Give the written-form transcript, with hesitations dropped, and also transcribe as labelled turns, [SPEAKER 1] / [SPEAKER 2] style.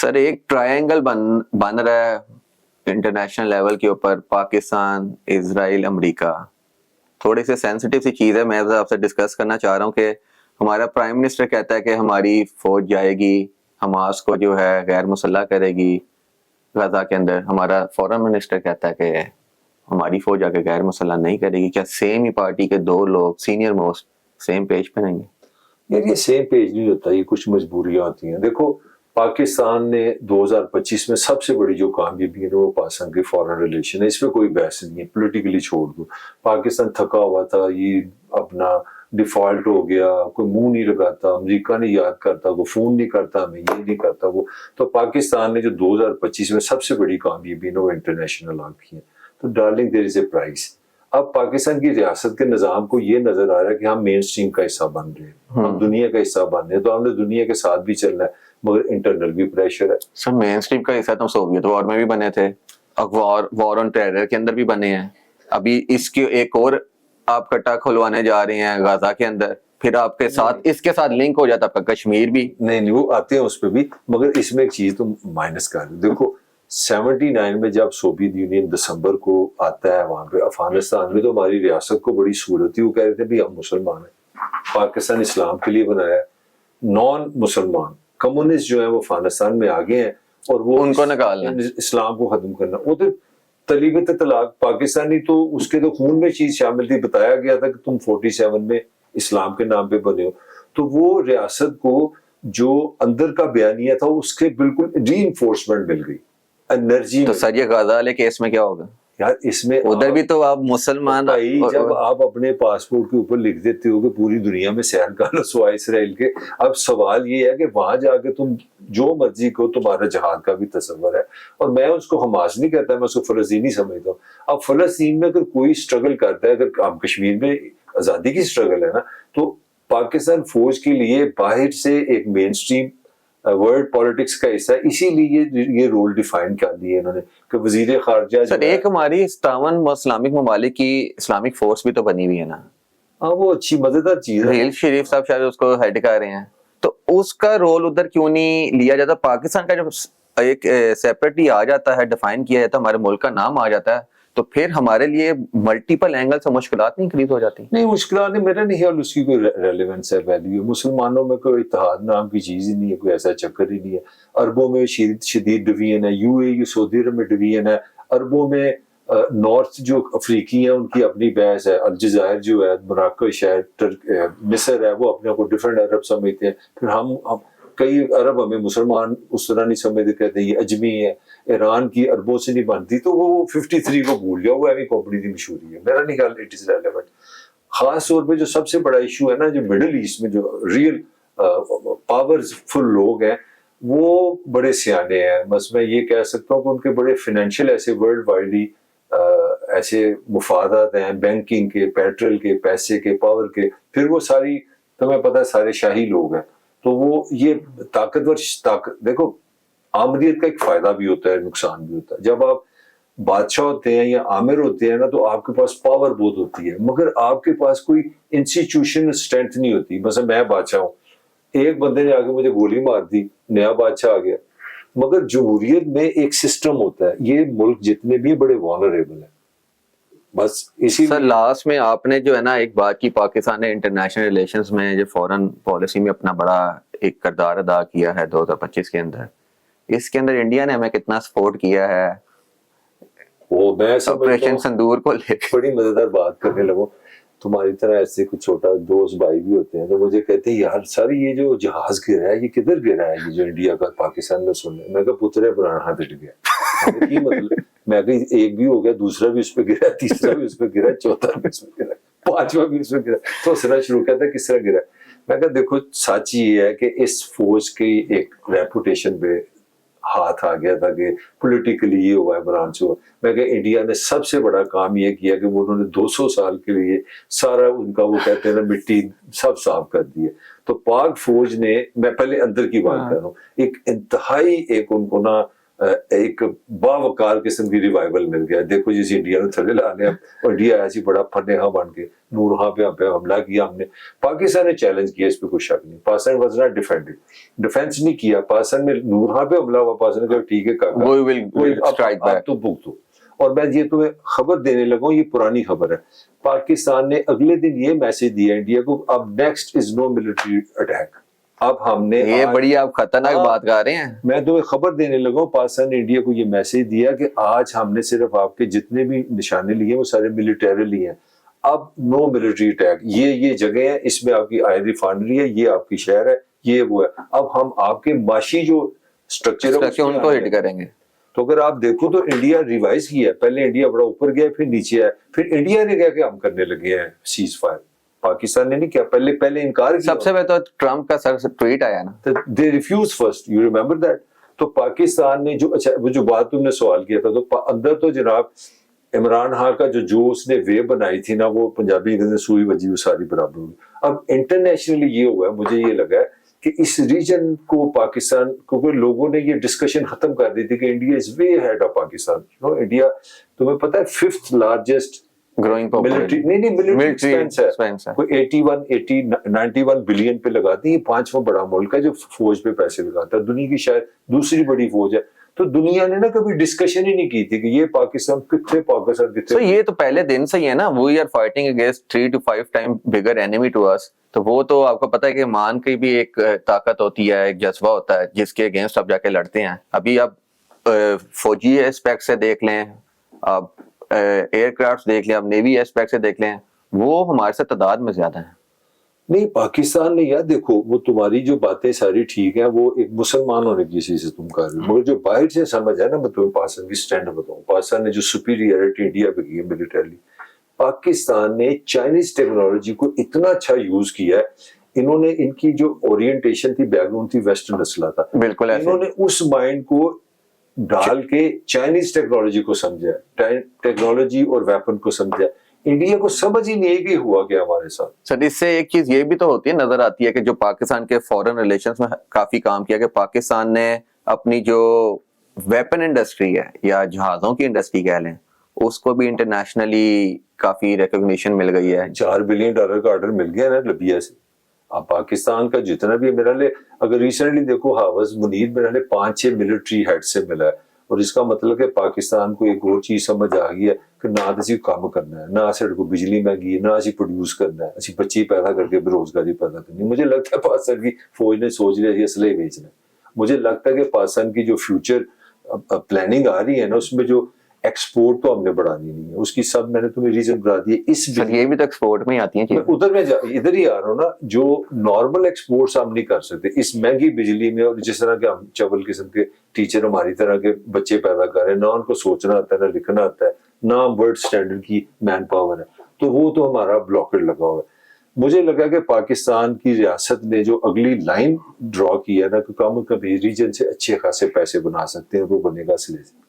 [SPEAKER 1] سر ایک ٹرائنگل بن رہا ہے انٹرنیشنل لیول کے اوپر، پاکستان، اسرائیل، امریکہ. تھوڑی سی سینسٹیو سی چیز ہے، میں آپ سے ڈسکس کرنا چاہ رہا ہوں کہ ہمارا پرائم منسٹر کہتا ہے کہ ہماری فوج جائے گی حماس کو جو ہے غیر مسلح کرے گی غزہ کے اندر. ہمارا فورن منسٹر کہتا ہے کہ ہماری فوج آ کے غیر مسلح نہیں کرے گی. کیا سیم ہی پارٹی کے دو لوگ سینئر موسٹ سیم پیج پہ نہیں ہیں؟
[SPEAKER 2] یار یہ سیم پیج نہیں ہوتا، یہ کچھ مجبوریاں ہوتی ہیں. دیکھو پاکستان نے 2025 میں سب سے بڑی جو کامیابی ہے وہ پاکستان کی فارن ریلیشن ہے، اس پہ کوئی بحث نہیں ہے. پولیٹیکلی چھوڑ دو، پاکستان تھکا ہوا تھا، یہ اپنا ڈیفالٹ ہو گیا، کوئی منہ نہیں لگاتا، امریکہ نہیں یاد کرتا، وہ فون نہیں کرتا ہمیں، یہ نہیں کرتا وہ. تو پاکستان نے جو 2025 میں سب سے بڑی کامیابی ہے وہ انٹرنیشنل آ کی ہے. تو ڈارلنگ دیر از اے پرائز. اب پاکستان کی ریاست کے نظام کو یہ نظر آ رہا ہے کہ ہم مین سٹریم کا حصہ بن رہے ہیں، ہم دنیا کا حصہ بن رہے ہیں، تو ہم نے دنیا کے ساتھ بھی چلنا ہے، مگر انٹرنل بھی پریشر ہے.
[SPEAKER 1] سر مین سٹریم کا حصہ تو سوویت وار میں بھی بنے تھے، وار آن ٹیرر کے اندر بھی بنے ہیں. ابھی اس کے ایک اور آپ کٹا کھلوانے جا رہے ہیں غزہ کے اندر، پھر آپ کے ساتھ اس کے ساتھ لنک ہو جاتا آپ کا کشمیر بھی.
[SPEAKER 2] نہیں وہ آتے ہیں اس پہ بھی، مگر اس میں ایک چیز تو مائنس کر دیں. دیکھو 79 میں جب سوویت یونین دسمبر کو آتا ہے وہاں پہ افغانستان میں، تو ہماری ریاست کو بڑی سہولت تھی. وہ کہہ رہے تھے بھی ہم مسلمان ہیں، پاکستان اسلام کے لیے بنایا ہے. نان مسلمان کمیونسٹ جو ہیں وہ افغانستان میں آگے ہیں اور وہ
[SPEAKER 1] ان کو نکالنا،
[SPEAKER 2] اسلام کو ختم کرنا. وہ تو طلیبت طلاق پاکستانی، تو اس کے تو خون میں چیز شامل تھی. بتایا گیا تھا کہ تم 47 میں اسلام کے نام پہ بنے ہو. تو وہ ریاست کو جو اندر کا بیانیہ تھا اس کے بالکل ری انفورسمنٹ مل گئی، انرجی.
[SPEAKER 1] تو سر یہ غزہ والے کیس میں کیا ہوگا؟
[SPEAKER 2] یار اس میں
[SPEAKER 1] ادھر بھی تو آپ مسلمان
[SPEAKER 2] بھائی، جب آپ اپنے پاسپورٹ کے اوپر لکھ دیتے ہو کہ پوری دنیا میں سیر کا لو سوائے اسرائیل کے، اب سوال یہ ہے کہ وہاں جا کے تم جو مرضی کو، تمہارا جہاد کا بھی تصور ہے. اور میں اس کو حماس نہیں کہتا، میں اس کو فلسطینی سمجھتا ہوں. اب فلسطین میں اگر کوئی اسٹرگل کرتا ہے، اگر ہم کشمیر میں آزادی کی اسٹرگل ہے نا، تو پاکستان فوج کے لیے باہر سے ایک مین سٹریم ورلڈ پالیٹکس کا حصہ ہے. اسی لیے یہ رول ڈیفائن کر دیے انہوں نے کہ وزیر خارجہ
[SPEAKER 1] سر ایک ہماری 57 اسلامک ممالک کی اسلامک فورس بھی تو بنی ہوئی ہے نا.
[SPEAKER 2] ہاں وہ اچھی مزیدار چیز ہے.
[SPEAKER 1] ریل شریف صاحب شاید اس کو ہیڈ کر رہے ہیں، تو اس کا رول ادھر کیوں نہیں لیا جاتا؟ پاکستان کا جب ایک سیپریٹلی آ جاتا ہے، ڈیفائن کیا جاتا ہے، ہمارے ملک کا نام آ جاتا ہے، تو پھر ہمارے لیے ملٹیپل اینگل سے مشکلات نہیں انکریز ہو جاتی؟
[SPEAKER 2] نہیں مشکلات نہیں، میرا نہیں خیال اس کی کوئی ریلیونس ہے، ویلیو. مسلمانوں میں کوئی اتحاد نام کی چیز ہی نہیں ہے، کوئی ایسا چکر ہی نہیں ہے. عربوں میں شدید ڈویژن ہے، یو اے ای سعودی عرب میں ڈویژن ہے. عربوں میں نارتھ جو افریقی ہیں ان کی اپنی بحث ہے. الجزائر جو ہے، مراکش ہے، مصر ہے، وہ اپنے آپ کو ڈفرینٹ عرب سمجھتے ہیں. پھر ہم کئی عرب ہمیں مسلمان اس طرح نہیں سمجھتے، کہتے ہیں یہ اجمی ہے. ایران کی عربوں سے نہیں بنتی، تو وہ 53 کو بھول جاؤ، وہ ایوی کمپنی کی مشہوری ہے. میرا نہیں خیال اٹ از ریلیونٹ. خاص طور پہ جو سب سے بڑا ایشو ہے نا، جو مڈل ایسٹ میں جو ریئل پاورفل لوگ ہیں وہ بڑے سیانے ہیں. بس میں یہ کہہ سکتا ہوں کہ ان کے بڑے فائنینشیل ایسے ورلڈ وائڈلی ایسے مفادات ہیں، بینکنگ کے، پیٹرول کے، پیسے کے، پاور کے. پھر وہ ساری تمہیں پتہ ہے سارے شاہی لوگ ہیں. تو وہ یہ طاقتور دیکھو آمدیت کا ایک فائدہ بھی ہوتا ہے، نقصان بھی ہوتا ہے. جب آپ بادشاہ ہوتے ہیں یا عامر ہوتے ہیں نا، تو آپ کے پاس پاور بہت ہوتی ہے، مگر آپ کے پاس کوئی انسٹیٹیوشن اسٹرینتھ نہیں ہوتی. مثلا میں بادشاہ ہوں، ایک بندے نے آ کے مجھے گولی مار دی، نیا بادشاہ آ گیا. مگر جمہوریت میں ایک سسٹم ہوتا ہے، یہ ملک جتنے بھی بڑے وانریبل ہیں. بس اسی
[SPEAKER 1] سر لاسٹ میں آپ نے جو ہے نا ایک بات کی، پاکستان نے انٹرنیشنل ریلیشنز میں جو فورن پالیسی میں اپنا بڑا ایک کردار ادا کیا ہے 2025 کے اندر. اس کے اندر انڈیا نے ہمیں کتنا سپورٹ کیا ہے
[SPEAKER 2] وہ میں
[SPEAKER 1] آپریشن سندور کو لے کے.
[SPEAKER 2] بڑی مزیدار بات کرنے لگوں. تمہاری طرح ایسے کچھ چھوٹا دوست بھائی بھی ہوتے ہیں تو مجھے کہتے ہیں یار سر یہ جو جہاز گرا ہے یہ کدھر گرا ہے، یہ جو انڈیا کا پاکستان میں سن رہے. میں کہا پترے پرانا ہاتھ اٹھ گیا. کی مطلب میں کہ ایک بھی ہو گیا، دوسرا بھی اس پہ گرا، تیسرا بھی اس پہ گرا، چوتھا بھی اس پہ گرا، پانچواں بھی اس پہ گرا. تو ہنسنا شروع کیا تھا کس طرح گرا. میں کہا دیکھو سچ یہ ہے کہ اس فوج کی ایک ریپوٹیشن پہ ہاتھ آ گیا تھا کہ پولیٹیکلی یہ ہوا ہے، برانچ ہوا. میں کہ انڈیا نے سب سے بڑا کام یہ کیا کہ وہ انہوں نے 200 سال کے لیے سارا ان کا وہ کہتے ہیں نا مٹی سب صاف کر دی ہے. تو پاک فوج نے، میں پہلے اندر کی بات کر رہا ہوں، ایک انتہائی ایک ان کو نا ایک باوقار قسم کی ریوائول مل گیا. دیکھو جس انڈیا نے تھلے لانے اور انڈیا ایسی بڑا فنہا بن کے نورہاں پہ ہم پہ حملہ کیا ہم نے. پاکستان نے چیلنج کیا, اس پہ کوئی شک نہیں. پاکستان واز ناٹ ڈیفینڈڈ, ڈیفینس نہیں کیا. پاکستان میں نورہاں پہ حملہ ہوا, پاکستان نے کہا ٹھیک ہے کاکا اب تو بھگتو. اور میں یہ تمہیں خبر دینے لگا ہوں, یہ پرانی خبر ہے. پاکستان نے اگلے دن یہ میسج دیا انڈیا کو, اب next is no military attack. اب ہم نے
[SPEAKER 1] یہ بڑی آپ خطرناک بات کر رہے ہیں.
[SPEAKER 2] میں تمہیں خبر دینے لگا ہوں, پاکستان نے انڈیا کو یہ میسج دیا کہ آج ہم نے صرف آپ کے جتنے بھی نشانے لیے وہ سارے ملیٹریلی ہیں, اب نو ملٹری اٹیک. یہ جگہ ہے, اس میں آپ کی آئل ریفائنری ہے, یہ آپ کی شہر ہے, یہ وہ ہے. اب ہم آپ کے معاشی جو اسٹرکچر ہے
[SPEAKER 1] ان کو ہٹ کریں گے.
[SPEAKER 2] تو اگر آپ دیکھو تو انڈیا ریوائز کیا ہے, پہلے انڈیا بڑا اوپر گیا پھر نیچے آیا, پھر انڈیا نے کہا کہ ہم کرنے لگے ہیں سیز فائر. پاکستان نے نہیں کیا, پہلے انکار کیا.
[SPEAKER 1] سب سے پہلے تو ٹرمپ کا سر ٹویٹ آیا نا,
[SPEAKER 2] they refuse first, you remember that. تو پاکستان نے جو, اچھا وہ جو بات تم نے سوال کیا تھا, تو اندر تو جناب عمران خان کا جو اس نے وے بنائی تھی نا, وہ پنجابی کے سوئی وجی وہ ساری برابر ہوئی. اب انٹرنیشنلی یہ ہوا ہے, مجھے یہ لگا ہے کہ اس ریجن کو پاکستان, کیونکہ لوگوں نے یہ ڈسکشن ختم کر دی تھی کہ India is way head of Pakistan. India تمہیں پتہ ہے 5th largest
[SPEAKER 1] growing
[SPEAKER 2] military expense ہے, کوئی 91 بلین پہ لگاتی ہے. 5واں بڑا ملک ہے جو فوج پہ پیسے لگاتا ہے, دنیا کی شاید دوسری بڑی فوج ہے. تو دنیا نے نا کبھی ڈسکشن ہی نہیں کی تھی کہ یہ پاکستان کتنے
[SPEAKER 1] تو یہ تو پہلے دن سے ہی ہے نا, we are fighting against 3 to 5 times bigger enemy to us. تو وہ تو آپ کو پتا ہے کہ مان کی بھی ایک طاقت ہوتی ہے, ایک جذبہ ہوتا ہے جس کے اگینسٹ آپ جا کے لڑتے ہیں. ابھی آپ فوجی اسپیکٹ سے دیکھ لیں, آپ ایئر کرافٹ دیکھ لیں, آپ نیوی اسپیکٹ سے دیکھ لیں, وہ ہمارے سے تعداد میں زیادہ ہیں.
[SPEAKER 2] نہیں پاکستان نے, یار دیکھو وہ تمہاری جو باتیں ساری ٹھیک ہیں, وہ ایک مسلمان ہونے کی چیز سے تم کر رہے ہو, مگر جو باہر سے سمجھ ہے نا, میں تمہیں پاکستان کی سٹینڈ بتاؤں. پاکستان نے جو سپیریئرٹی انڈیا پہ کی ہے ملیٹریلی, پاکستان نے چائنیز ٹیکنالوجی کو اتنا اچھا یوز کیا ہے. انہوں نے, ان کی جو اورینٹیشن تھی, بیک گراؤنڈ تھی ویسٹرن اسلحہ تھا,
[SPEAKER 1] بالکل
[SPEAKER 2] انہوں نے اس مائنڈ کو ڈال کے چائنیز ٹیکنالوجی کو سمجھا, ٹیکنالوجی اور ویپن کو سمجھا. انڈیا کو سمجھ ہی نہیں کہ ہوا کیا ہمارے ساتھ.
[SPEAKER 1] سر اس سے ایک چیز یہ بھی تو ہوتی ہے, نظر آتی ہے کہ جو پاکستان کے فورن ریلیشنز میں کافی کام کیا, کہ پاکستان نے اپنی جو ویپن انڈسٹری ہے یا جہازوں کی انڈسٹری کہہ لیں, اس کو بھی انٹرنیشنلی کافی ریکگنیشن مل گئی ہے.
[SPEAKER 2] $4 بلین کا آرڈر مل گیا نا لیبیا سے. اب پاکستان کا جتنا بھی میرا لے, اگر ریسنٹلی دیکھو حافظ منیر میرا لے 5-6 ملٹری ہیڈ سے ملا ہے. اور اس کا مطلب کہ پاکستان کو ایک اور چیز سمجھ آ گئی ہے کہ نہ اسی کام کرنا ہے, نہ اسے کو بجلی مہنگی ہے, نہ اسی پروڈیوس کرنا ہے, اسی بچی پیدا کر کے بے روزگاری پیدا کرنی. مجھے لگتا ہے پاکستان کی فوج نے سوچ لیا یہ اسلحے بیچنا ہے. مجھے لگتا ہے کہ پاکستان کی جو فیوچر پلاننگ آ رہی ہے نا, اس میں جو ایکسپورٹ تو ہم نے بڑھانی نہیں ہے, اس کی سب میں نے تمہیں ریزن بتا دیے. اس
[SPEAKER 1] یہ بھی تو ایکسپورٹ میں آتی ہیں,
[SPEAKER 2] میں ادھر ہی آ رہا ہوں نا, جو نارمل ایکسپورٹس ہم نہیں کر سکتے اس مہنگی بجلی میں. اور جس طرح کے ہم چول قسم کے ٹیچر ہماری طرح کے بچے پیدا کر رہے ہیں, نہ ان کو سوچنا آتا ہے, نہ لکھنا آتا ہے, نہ ورڈ سٹینڈرڈ کی مین پاور ہے, تو وہ تو ہمارا بلاکر لگا ہوا ہے. مجھے لگا کہ پاکستان کی ریاست نے جو اگلی لائن ڈرا کی ہے نا, کہ کم ریجن سے اچھے خاصے پیسے بنا سکتے ہیں, وہ بنے گا اسلحے سے.